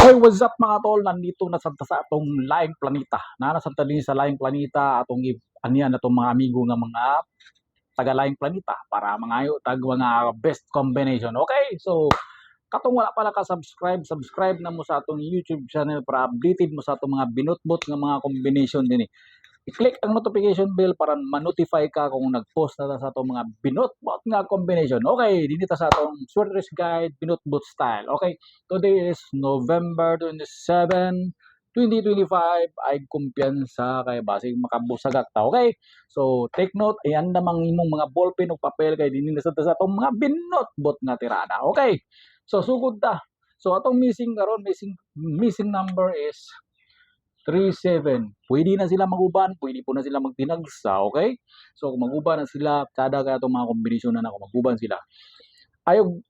Hey, what's up mga tol? Nandito na sa atong laing planeta. Nasa din sa laing planeta atong aniyan na mga amigo nga mga taga laing planeta para mangayo tag mga best combination. Okay? So, katong wala pala ka subscribe na mo sa atong YouTube channel para updated mo sa atong mga binutbot nga mga combination din. I-click ang notification bell para ma-notify ka kung nag-post na sa itong mga binotbot nga combination. Okay, dinito sa atong Sweaters Guide Binotbot Style. Okay, today is November 27, 2025. Ay kumpiyansa kay basig makabusagak ta. Okay, so take note, ayan namang imong mga ballpen o papel kay dinito sa atong mga binotbot nga tirada. Okay, so sugod ta. So atong missing karon, missing number is 37. Pwede na sila maguban, pwede po na sila magtinagsa, okay? So kung maguban na sila, kada kaya itong mga kombinasyon na ako, maguban sila. Ayog,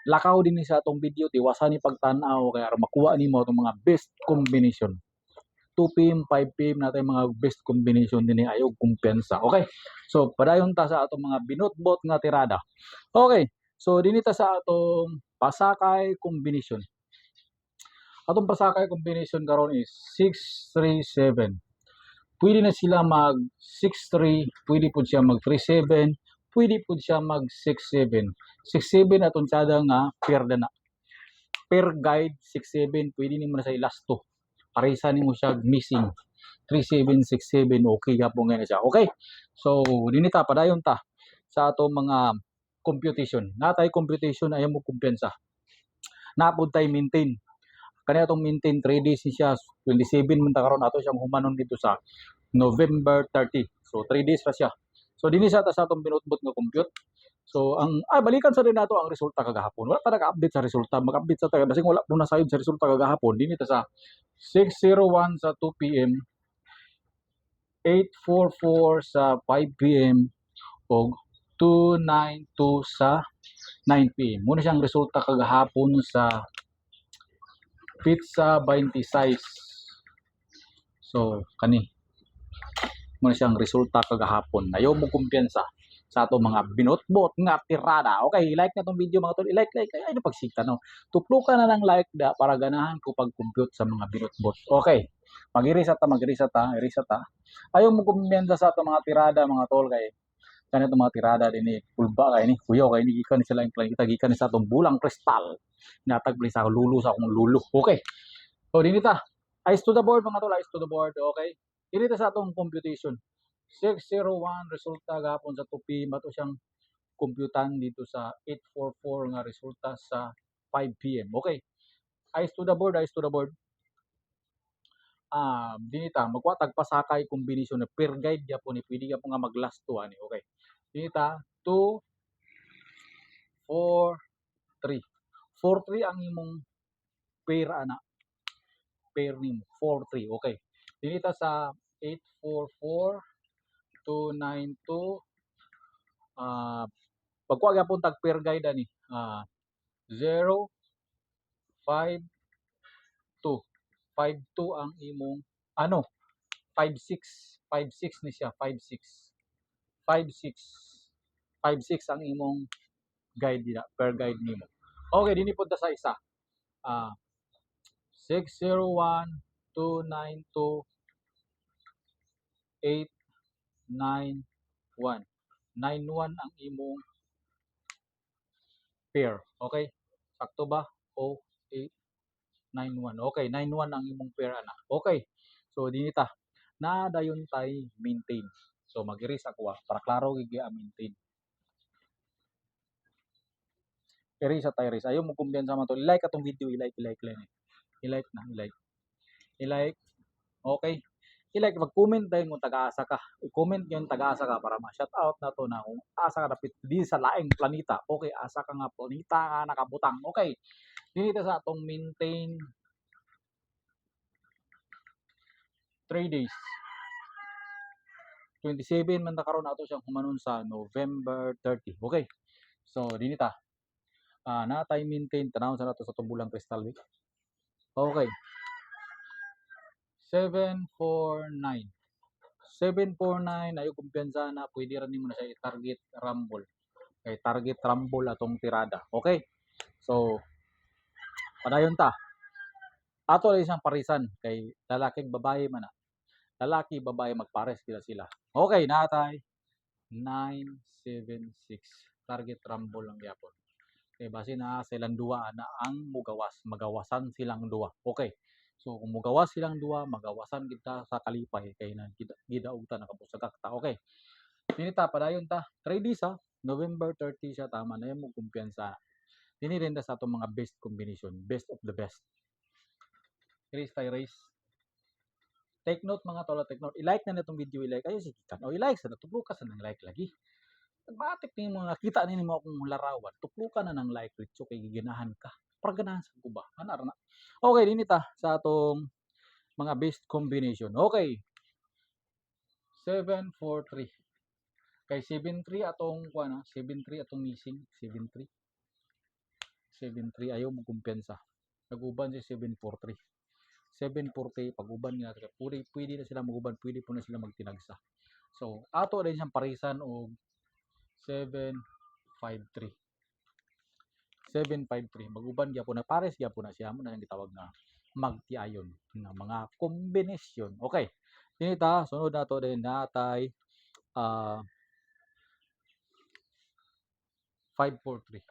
lakaw din sa itong video, tiwasan ni pagtanaw, kaya makuha ni mo itong mga best combination. 2 p.m., 5 p.m. natin mga best combination din ayog kumpiyansa. Okay? So, padayon ta sa atong mga binotbot nga tirada. Okay. So, dinita sa atong pasakay combination. Atong pasakay combination karon is 637. Pwede na sila mag 63, pwede po siya mag 37, pwede po siya mag 67. 67 atong sada nga pair na. Per guide 67, pwede nimo na sa ilasto. Parisa nimo siya missing. 3767 okay ka po ngayon siya. Okay? So, dinita padayon ta sa atong mga computation. Natay computation ayaw mo kumpiyansa. Napod tay maintain. Kanya itong maintain 3 days siya, 27 man ta karon ato siyang humanon dito sa November 30. So 3 days ra siya. So dinhi sa atong binutbot nga compute. So ang balikan sa rin nato ang resulta kagahapon. Wala ta naka-update sa resulta, mag-update sa taga basing wala po na sayod sa resulta kagahapon. Dinhi ta sa 601 sa 2 PM, 844 sa 5 PM ug 292 sa 9 PM. Muna siyang resulta kagahapon sa pizza 26. So, kani. Muna siyang resulta kagahapon. Ayaw mo kumpiyansa sa ato mga binotbot nga tirada. Okay, like na tong video mga tol. I-like. Ay, ano pagsika no. Tuplukan na ng like da para ganahan ko pag-compute sa mga binotbot. Okay. Mag-reset ta. Ayaw mo kumpiyansa sa ato mga tirada mga tol kay kanito mga tirada din ni pulba kay ni kuyo kay ni gikan sila yung planeta gikan sa atong bulang kristal. Natagli sa lulu sa akong lulu. Okay. So dinita. Eyes to the board mga tol, eyes to the board. Okay. Dinita sa atong computation. 601 resulta gapon sa 2 PM ato siyang kumputan dito sa 844 nga resulta sa 5 PM. Okay. Eyes to the board, eyes to the board. Dinita magwa tagpasakay kombinasyon na per guide gyapon ni pwede gyapon nga mag-last to ani. Okay. Dinita 2 4 3. 4 3 ang imong pair ana. Pair nimo 4 3. Okay. Dinita sa 844 292 pagkuha gyapon tag pair guide ani 0 5 2. 5 2 ang imong 5 6 ni siya 5 6 ang imong guide dina per guide nimo. Okay, dinhi punta sa isa. 601 292 891. 91 ang imong pair. Okay? Sakto ba? O 891. Okay, 91 ang imong pair ana. Okay. So dinita na dayon tay maintain. So mag-erase ako para klaro gid ang maintain. Erase tayo erase. Ayaw mo kumbiyansa man to. I-like atong video, i-like lang. I-like na, i-like. I-like. Okay. I-like, mag-comment tayo kung taga-asa ka. I-comment yung taga-asa ka para ma-shout out na to na kung asa ka napit di sa laing planeta. Okay, asa ka nga planeta nga nakabutang. Okay. Dinito sa atong maintain 3 days. 27 man ta karon ato siyang humanon sa November 30. Okay. So dinita. Na tayo maintain tanawon sa nato sa tubulang crystal week. Okay. 749. 749 ayo kumpiyansa na pwede ra nimo na siya i-target rumble. Kay target rumble atong tirada. Okay? So padayon ta. Ato rin siyang parisan kay lalaking babae man na. Lalaki, babae magpares sila. Okay, natay 976 target rumble lang gyapon. Kay base na silang duwa na ang magawasan silang duwa. Okay. So kung mugawas silang duwa, magawasan kita sa kalipay kay na gidaog ta nakabusagak ta. Okay. Dinita padayon ta. 3 days ha. November 30 siya tama na mo kumpiyansa. Dini rin sa atong mga best combination, best of the best. Race tayo race. Take note mga tolo, take note. I-like na itong video, i-like. Ayun, sige kan. O i-like sa na, tuplo ka sa nang like lagi. Batik ni mga kita ni mo akong larawan. Tuplo ka na ng like, Ritso, kay giginahan ka. Para ganahan sa kuba. Anar na. Okay, dinita sa atong mga best combination. Okay. 743. Kay 73 atong kuana, 73 atong missing, 73. 73 ayaw mo kumpiyansa. Naguban si 743. 740 pag-uban nga pwede na sila maguban, pwede po na sila magtinagsa. So ato din siyang parisan og 753. 753 maguban gyapon na pares gyapon na siya mo na gitawag na magtiayon na mga kombinasyon. Okay. Dinita sunod nato din natay 543.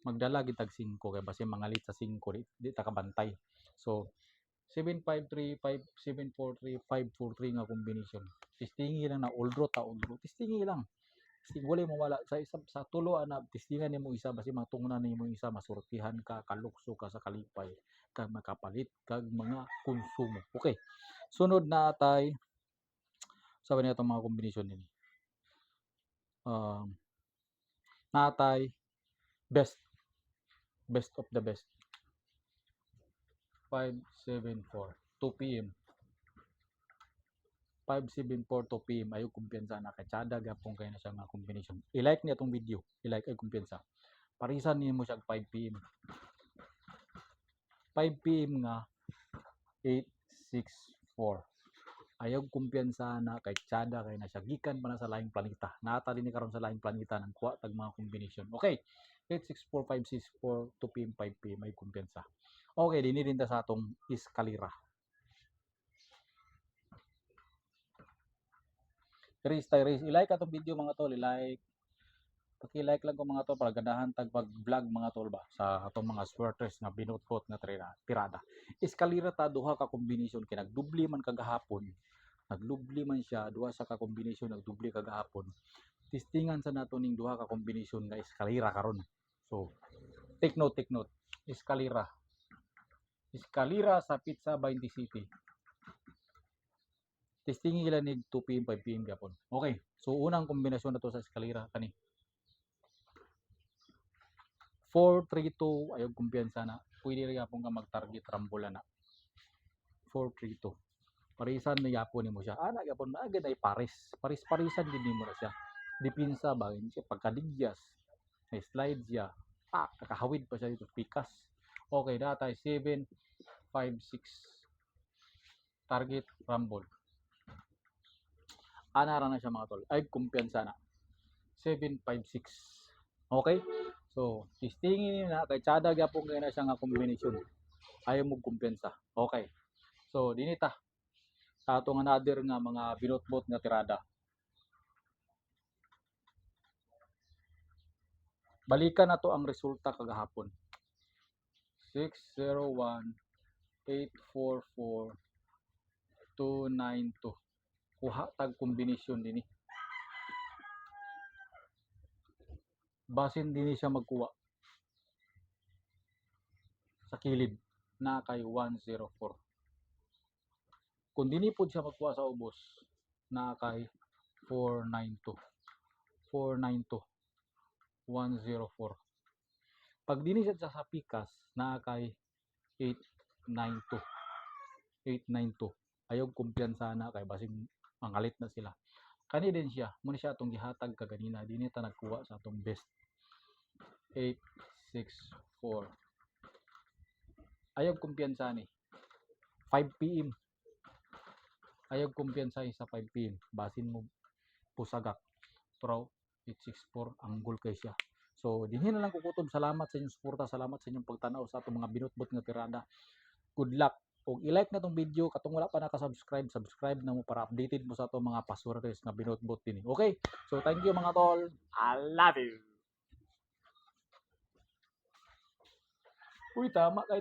Magdala gitag 5 kay base mangalit sa 5 di ta kabantay. So 753, 743, 543 nga combination. Testingi lang na uldro ta uldro. Testingi lang. Testing wala mo wala sa isa sa tulo ana testingan nimo isa basi matungnan nimo isa masurtihan ka, kalukso ka sa kalipay, kag makapalit kag mga konsumo. Okay. Sunod na atay sabi niya itong mga combination nini. Natay best of the best. 574 2 p.m. 574 2 p.m. Ayaw kumpiyansa na kay tsada gapon kay na siya nga combination. I-like niya itong video. I-like ay kumpiyansa. Parisan niyo mo siya 5 p.m. 5 p.m. nga 864. Ayaw kumpiyansa na kay tsada kay na siya gikan pa na sa laing planeta. Nata din ni karon sa laing planeta ng kuha tag mga combination. Okay. 864 564 2 p.m. 5 p.m. ay kumpiyansa. Okay, dini din ta sa atong eskalera. Race tayo race. I-like atong video mga tol. I-like. Paki-like lang ko mga tol para ganahan tag pag-vlog mga tol ba sa atong mga swerters nga binutbot nga tirada. Eskalera ta duha ka combination kay nagdubli man kagahapon. Naglubli man siya duha sa ka combination nagdubli kagahapon. Testingan sa nato ning duha ka combination nga eskalera karon. So, take note. Eskalera. Eskalera sa Pizza 20 City. Testing ila ni 2 p.m. 5 p.m. gyapon. Okay. So unang kombinasyon na to sa eskalera kani. 432 ayaw kumpiyansa na. Pwede rin yapon ka mag-target rambola na. 432. Parisan na yapon nimo siya. Ana yapon na agad ay pares. Paris-parisan din nimo na siya. Dipinsa ba siya pagkadigyas. Ay slide siya. Nakahawid pa siya dito pikas. Okay, datay 756 target rumble. Ana ra na siya mga tol. Ay kumpiyansa na. 756. Okay? So, testingin na kay tsada gyapon kay na siya nga combination. Ayaw mo kumpiyansa. Okay. So, dinita. Sa atong another nga mga binotbot nga tirada. Balikan na to ang resulta kagahapon. 601 844 292. Kuha tag combination dinhi. Basin din siya magkuha sa kilid na kay 104. Kung dini po siya magkuha sa ubos na kay 492. 492. 104. Pag dini siya sa pikas na kay 892. 892. Ayaw kumpiyansa na kay basing mangalit na sila. Kani din siya, muna siya atong gihatag kaganina, dinhi ta nagkuha sa atong best 864. Ayaw kumpiyansa ni 5 p.m. Ayaw kumpiyansa sa 5 p.m. Basin mo pusagak. Pero 864 anggol kay siya. So dinhi na lang ko kutob, salamat sa inyong suporta, salamat sa inyong pagtanaw sa atong mga binutbot nga tirada. Good luck. Ug i-like na tong video katong wala pa naka-subscribe, subscribe na mo para updated mo sa atong mga paswerte nga binutbot dinhi. Okay? So thank you mga tol. I love you. Uy, tama kay